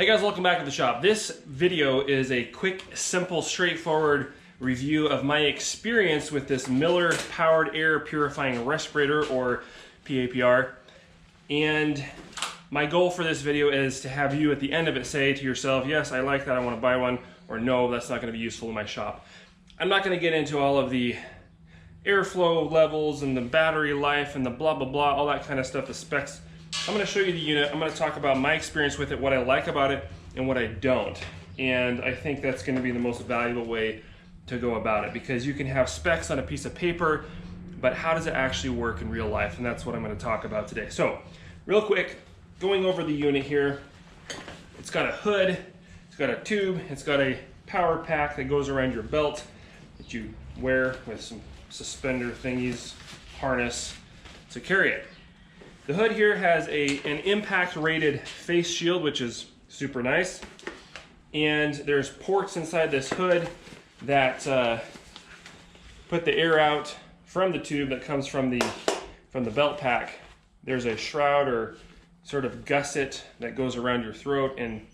Hey guys, welcome back to the shop. This video is a quick, simple, straightforward review of my experience with this Miller Powered Air Purifying Respirator, or PAPR. And my goal for this video is to have you at the end of it say to yourself, yes, I like that, I want to buy one, or no, that's not going to be useful in my shop. I'm not going to get into all of the airflow levels and the battery life and the blah, blah, blah, all that kind of stuff, the specs. I'm going to show you the unit. I'm going to talk about my experience with it, what I like about it, and what I don't. And I think that's going to be the most valuable way to go about it, because you can have specs on a piece of paper, but how does it actually work in real life? And that's what I'm going to talk about today. So, real quick, going over the unit here. It's got a hood, it's got a tube, it's got a power pack that goes around your belt that you wear with some suspender thingies, harness to carry it. The hood here has an impact rated face shield, which is super nice. And there's ports inside this hood that put the air out from the tube that comes from the belt pack. There's a shroud or sort of gusset that goes around your throat and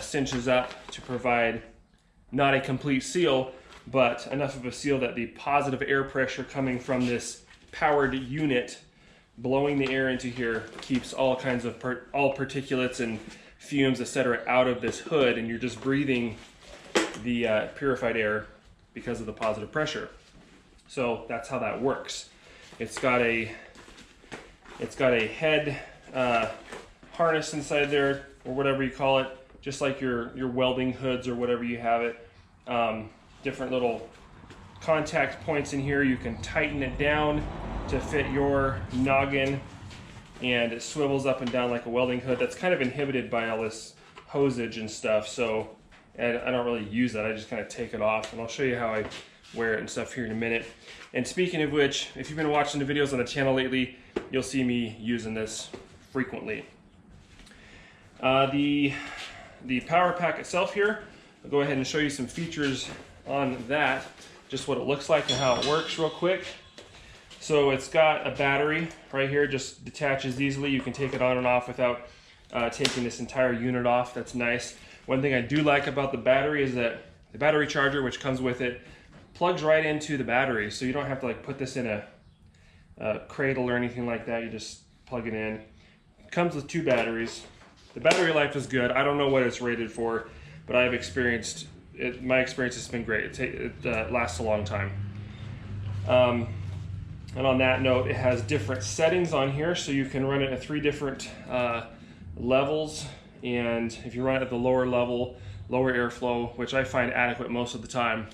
cinches up to provide not a complete seal, but enough of a seal that the positive air pressure coming from this powered unit blowing the air into here keeps all kinds of all particulates and fumes, etc., out of this hood, and you're just breathing the purified air because of the positive pressure. So that's how that works. It's got a head harness inside there, or whatever you call it, just like your welding hoods or whatever you have it. Different little contact points in here. You can tighten it down to fit your noggin, and it swivels up and down like a welding hood. That's kind of inhibited by all this hosage and stuff, so and I don't really use that. I just kind of take it off, and I'll show you how I wear it and stuff here in a minute. And speaking of which, if you've been watching the videos on the channel lately, you'll see me using this frequently. The power pack itself here, I'll go ahead and show you some features on that, just what it looks like and how it works real quick. So it's got a battery right here, just detaches easily. You can take it on and off without taking this entire unit off. That's nice. One thing I do like about the battery is that the battery charger, which comes with it, plugs right into the battery, so you don't have to like put this in a cradle or anything like that. You just plug it in. It comes with two batteries. The battery life is good. I don't know what it's rated for, but I've experienced it. My experience has been great. It lasts a long time. And on that note, it has different settings on here, so you can run it at 3 different levels. And if you run it at the lower level, lower airflow, which I find adequate most of the time,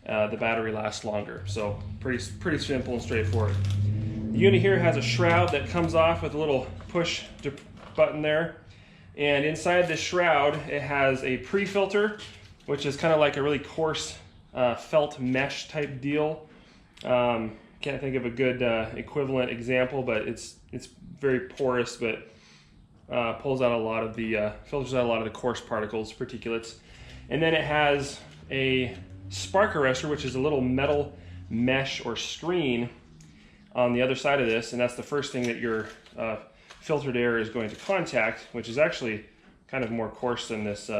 the battery lasts longer. So pretty simple and straightforward. The unit here has a shroud that comes off with a little push button there. And inside this shroud, it has a pre-filter, which is kind of like a really coarse felt mesh type deal. Can't think of a good equivalent example, but it's very porous, but pulls out a lot of the filters out a lot of the coarse particles, particulates. And then it has a spark arrestor, which is a little metal mesh or screen on the other side of this, and that's the first thing that your filtered air is going to contact, which is actually kind of more coarse than this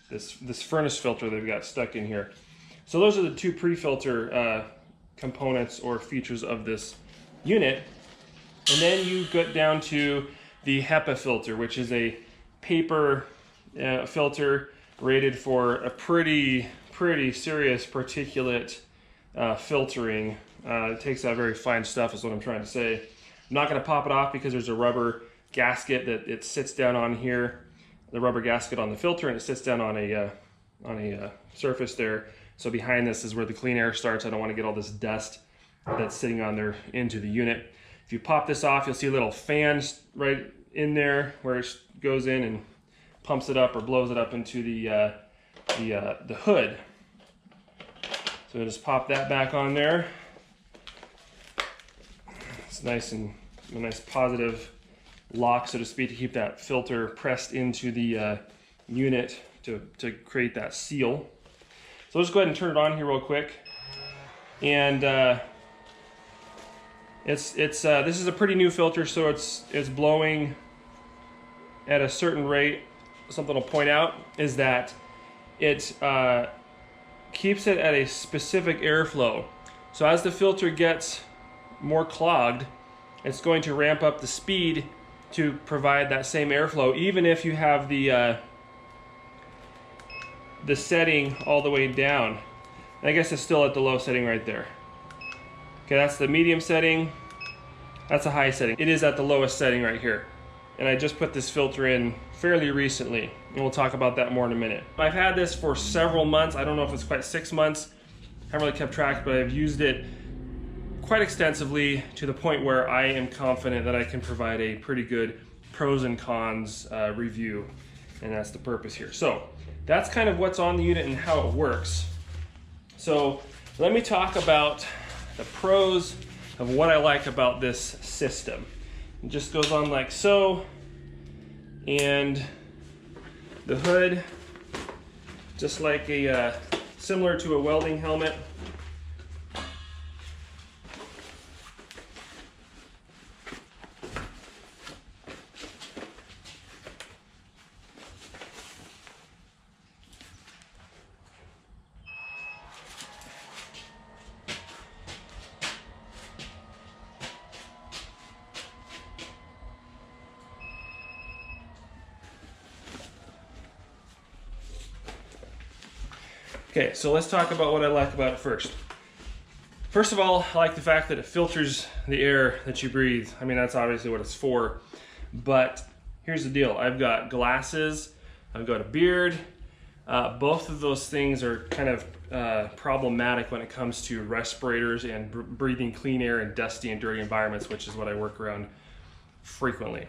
this furnace filter they've got stuck in here. So those are the two pre-filter components or features of this unit. And then you get down to the HEPA filter, which is a paper filter rated for a pretty serious particulate filtering. It takes out very fine stuff is what I'm trying to say. I'm not going to pop it off because there's a rubber gasket that it sits down on here, the rubber gasket on the filter, and it sits down on a surface there. So behind this is where the clean air starts. I don't want to get all this dust that's sitting on there into the unit. If you pop this off, you'll see a little fan right in there where it goes in and pumps it up or blows it up into the hood. So just pop that back on there. It's nice and a nice positive lock, so to speak, to keep that filter pressed into the unit to create that seal. So let's go ahead and turn it on here real quick. And this is a pretty new filter, so it's blowing at a certain rate something I'll point out is that it keeps it at a specific airflow. So as the filter gets more clogged, it's going to ramp up the speed to provide that same airflow, even if you have the setting all the way down. I guess it's still at the low setting right there. Okay, that's the medium setting. That's a high setting. It is at the lowest setting right here. And I just put this filter in fairly recently, and we'll talk about that more in a minute. I've had this for several months. I don't know if it's quite 6 months. I haven't really kept track, but I've used it quite extensively to the point where I am confident that I can provide a pretty good pros and cons review, and that's the purpose here. So that's kind of what's on the unit and how it works. So let me talk about the pros of what I like about this system. It just goes on like so, and the hood, just like a similar to a welding helmet. Okay, so let's talk about what I like about it first. First of all, I like the fact that it filters the air that you breathe. I mean, that's obviously what it's for, but here's the deal. I've got glasses, I've got a beard. Both of those things are kind of problematic when it comes to respirators and breathing clean air in dusty and dirty environments, which is what I work around frequently.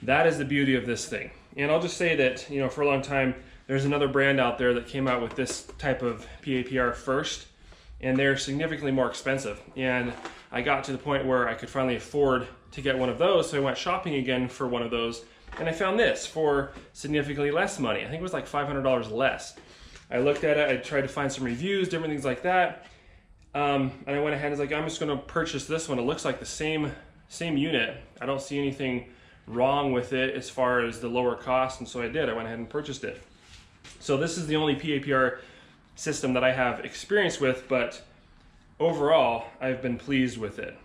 That is the beauty of this thing. And I'll just say that, you know, for a long time, there's another brand out there that came out with this type of PAPR first, and they're significantly more expensive. And I got to the point where I could finally afford to get one of those, so I went shopping again for one of those, and I found this for significantly less money. I think it was like $500 less. I looked at it, I tried to find some reviews, different things like that, and I went ahead and was like, I'm just gonna purchase this one. It looks like the same unit. I don't see anything wrong with it as far as the lower cost, and so I did. I went ahead and purchased it. So this is the only PAPR system that I have experience with, but overall, I've been pleased with it.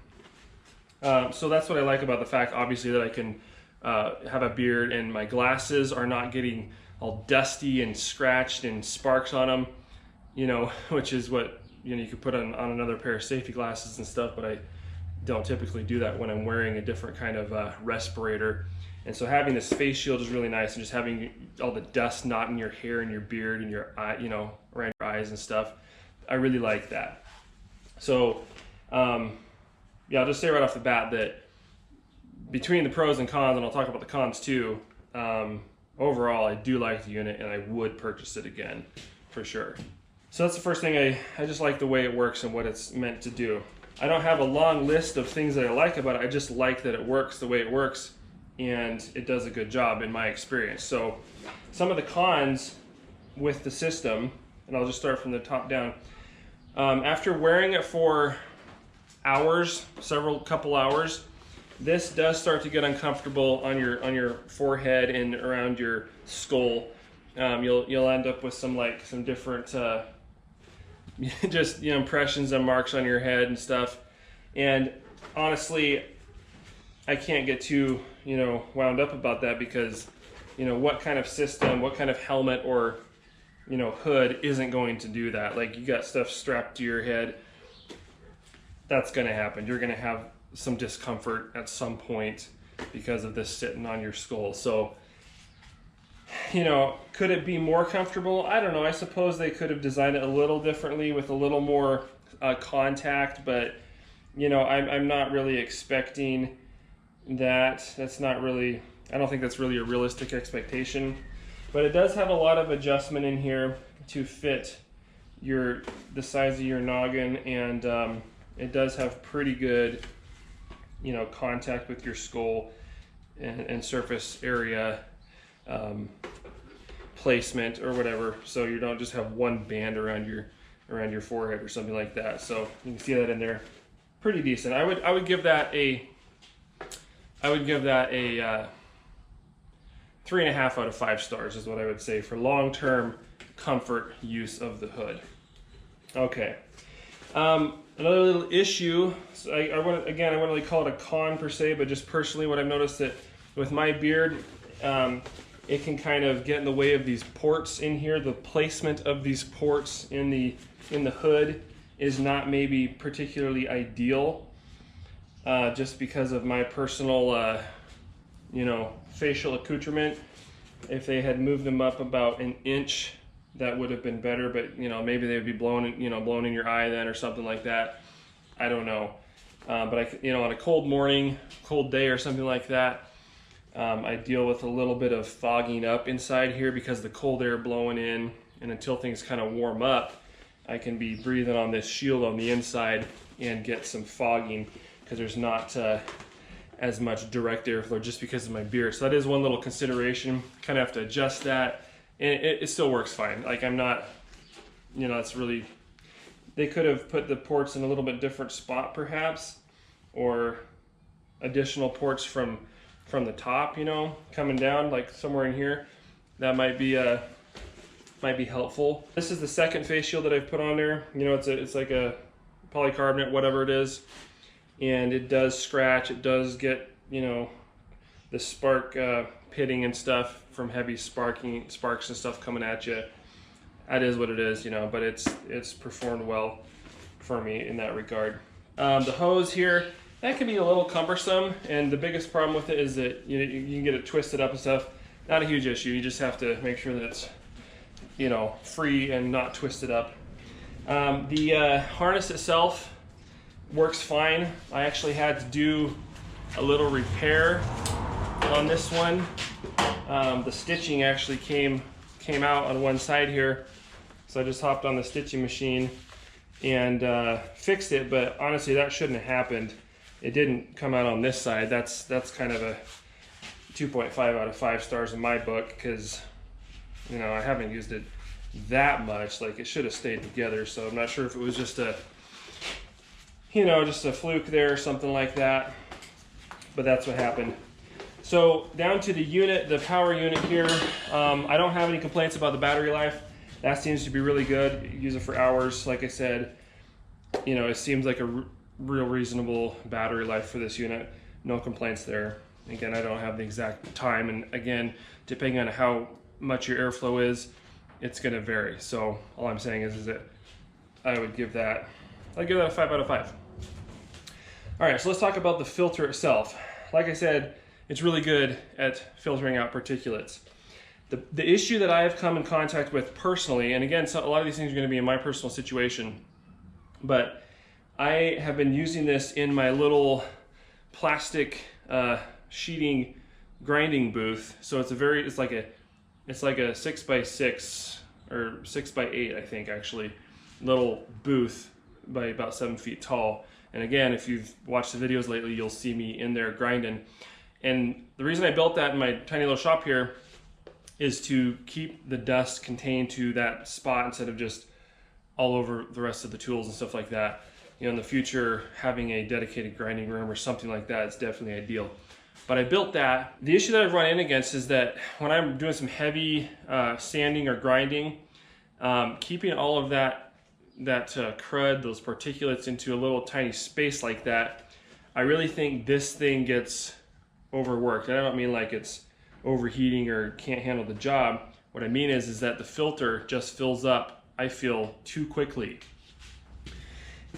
So that's what I like about the fact, obviously, that I can have a beard and my glasses are not getting all dusty and scratched and sparks on them, you know, which is what, you know, you could put on another pair of safety glasses and stuff, but I don't typically do that when I'm wearing a different kind of respirator. And so having this face shield is really nice, and just having all the dust not in your hair and your beard and your eye, you know, around your eyes and stuff. I really like that. So, yeah, I'll just say right off the bat that between the pros and cons, and I'll talk about the cons too, overall, I do like the unit and I would purchase it again for sure. So that's the first thing. I just like the way it works and what it's meant to do. I don't have a long list of things that I like about it. I just like that it works the way it works, and it does a good job in my experience. So some of the cons with the system, and I'll just start from the top down. After wearing it for hours, couple hours, this does start to get uncomfortable on your forehead and around your skull. You'll end up with some different just, you know, impressions and marks on your head and stuff. And honestly, I can't get too, you know, wound up about that, because, you know, what kind of system, what kind of helmet or, you know, hood isn't going to do that? Like, you got stuff strapped to your head, that's going to happen. You're going to have some discomfort at some point because of this sitting on your skull. So, you know, could it be more comfortable? I don't know. I suppose they could have designed it a little differently with a little more contact, but, you know, I'm not really expecting that. That's not really, I don't think that's really a realistic expectation. But it does have a lot of adjustment in here to fit the size of your noggin, and it does have pretty good, you know, contact with your skull and surface area placement or whatever, so you don't just have one band around your forehead or something like that. So you can see that in there, pretty decent. I would give that a 3.5 out of 5 stars is what I would say for long-term comfort use of the hood. Okay. Another little issue, so I wouldn't really call it a con per se, but just personally what I've noticed that with my beard, it can kind of get in the way of these ports in here. The placement of these ports in the hood is not maybe particularly ideal, just because of my personal, facial accoutrement. If they had moved them up about an inch, that would have been better, but maybe they would be blown in your eye then or something like that. I don't know. But on a cold morning, cold day or something like that, I deal with a little bit of fogging up inside here because the cold air blowing in, and until things kind of warm up, I can be breathing on this shield on the inside and get some fogging because there's not as much direct airflow just because of my beard. So that is one little consideration. Kind of have to adjust that. And it still works fine. Like I'm not, it's really, they could have put the ports in a little bit different spot perhaps, or additional ports from the top, coming down like somewhere in here. That might be helpful. This is the second face shield that I've put on there. It's like a polycarbonate, whatever it is, and it does scratch. It does get the spark pitting and stuff from heavy sparks and stuff coming at you. That is what it is, but it's performed well for me in that regard. The hose here, that can be a little cumbersome, and the biggest problem with it is that you can get it twisted up and stuff. Not a huge issue. You just have to make sure that it's free and not twisted up. The harness itself works fine. I actually had to do a little repair on this one. The stitching actually came out on one side here, so I just hopped on the stitching machine and fixed it, but honestly that shouldn't have happened. It didn't come out on this side. That's kind of a 2.5 out of 5 stars in my book, because I haven't used it that much. Like, it should have stayed together, so I'm not sure if it was just a fluke there or something like that, but that's what happened. So down to the unit, the power unit here, I don't have any complaints about the battery life. That seems to be really good. You use it for hours. Like I said, it seems like a real reasonable battery life for this unit. No complaints there. Again, I don't have the exact time, and again, depending on how much your airflow is, it's going to vary. So all I'm saying is that I'd give that a 5 out of 5. All right, so let's talk about the filter itself. Like I said, it's really good at filtering out particulates. The issue that I have come in contact with personally, and again, a lot of these things are going to be in my personal situation, but I have been using this in my little plastic sheeting grinding booth. So it's like a 6x6 or 6x8, I think, actually, little booth by about 7 feet tall. And again, if you've watched the videos lately, you'll see me in there grinding. And the reason I built that in my tiny little shop here is to keep the dust contained to that spot instead of just all over the rest of the tools and stuff like that. In the future, having a dedicated grinding room or something like that is definitely ideal. But I built that. The issue that I've run in against is that when I'm doing some heavy sanding or grinding, keeping all of that crud, those particulates, into a little tiny space like that, I really think this thing gets overworked. And I don't mean like it's overheating or can't handle the job. What I mean is that the filter just fills up, I feel, too quickly.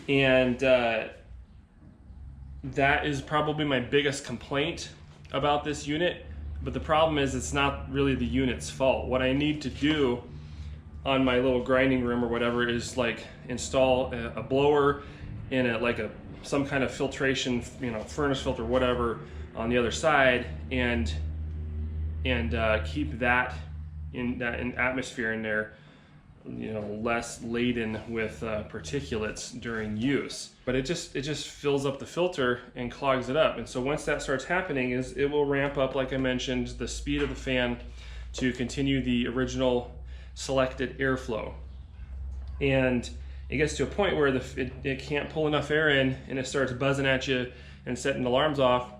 And that is probably my biggest complaint about this unit. But the problem is it's not really the unit's fault. What I need to do on my little grinding room or whatever is like install a blower and some kind of filtration, furnace filter, whatever, on the other side, and keep that in atmosphere in there, less laden with particulates during use. But it just fills up the filter and clogs it up. And so once that starts happening, it will ramp up, like I mentioned, the speed of the fan to continue the original selected airflow. And it gets to a point where it can't pull enough air in, and it starts buzzing at you and setting alarms off,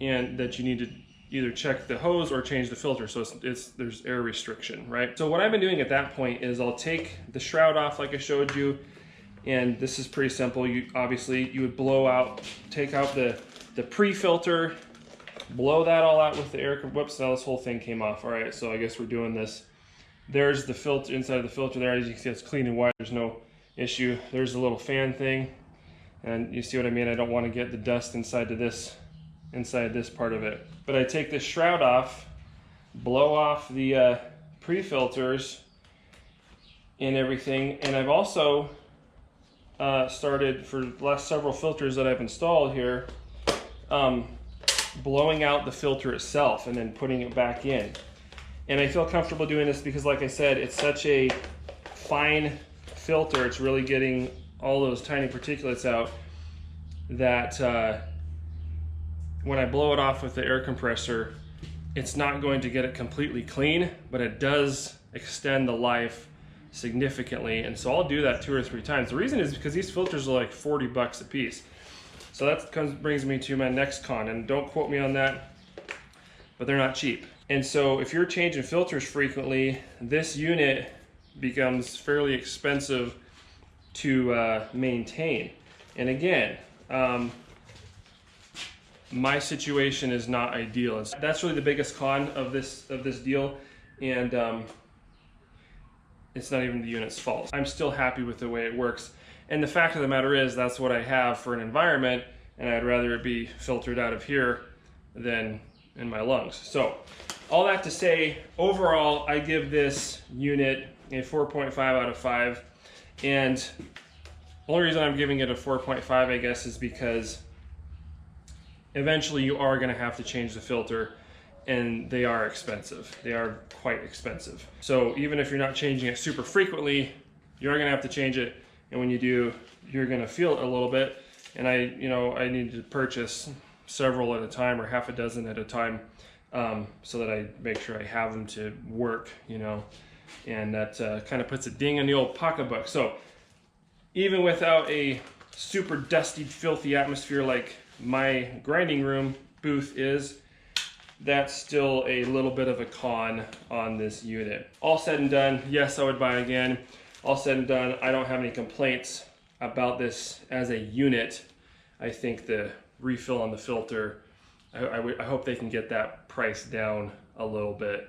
and that you need to either check the hose or change the filter, so there's air restriction, right? So what I've been doing at that point is I'll take the shroud off like I showed you, and this is pretty simple. Obviously you would blow out, take out the pre-filter, blow that all out with the air. Whoops, now this whole thing came off. All right, so I guess we're doing this. There's the filter, inside of the filter there. As you can see, it's clean and white. There's no issue. There's the little fan thing, and you see what I mean? I don't want to get the dust inside this part of it. But I take this shroud off, blow off the pre-filters and everything, and I've also started, for the last several filters that I've installed here, blowing out the filter itself and then putting it back in. And I feel comfortable doing this because, like I said, it's such a fine filter. It's really getting all those tiny particulates out that when I blow it off with the air compressor, it's not going to get it completely clean, but it does extend the life significantly. And so I'll do that 2 or 3 times. The reason is because these filters are like 40 bucks a piece. So that brings me to my next con, and don't quote me on that, but they're not cheap. And so if you're changing filters frequently, this unit becomes fairly expensive to maintain. And again, my situation is not ideal. That's really the biggest con of this deal, and it's not even the unit's fault. I'm still happy with the way it works. And the fact of the matter is, that's what I have for an environment, and I'd rather it be filtered out of here than in my lungs. So, all that to say, overall, I give this unit a 4.5 out of 5. And the only reason I'm giving it a 4.5, I guess, is because eventually you are going to have to change the filter, and they are expensive. They are quite expensive. So even if you're not changing it super frequently, you're going to have to change it. And when you do, you're going to feel it a little bit. And I need to purchase several at a time, or half a dozen at a time, so that I make sure I have them to work, and that kind of puts a ding on the old pocketbook. So even without a super dusty, filthy atmosphere like my grinding room booth is, that's still a little bit of a con on this unit. All said and done, yes, I would buy again. All said and done, I don't have any complaints about this as a unit. I think the refill on the filter, I hope they can get that price down a little bit,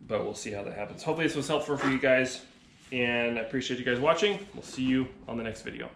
but we'll see how that happens. Hopefully this was helpful for you guys, and I appreciate you guys watching. We'll see you on the next video.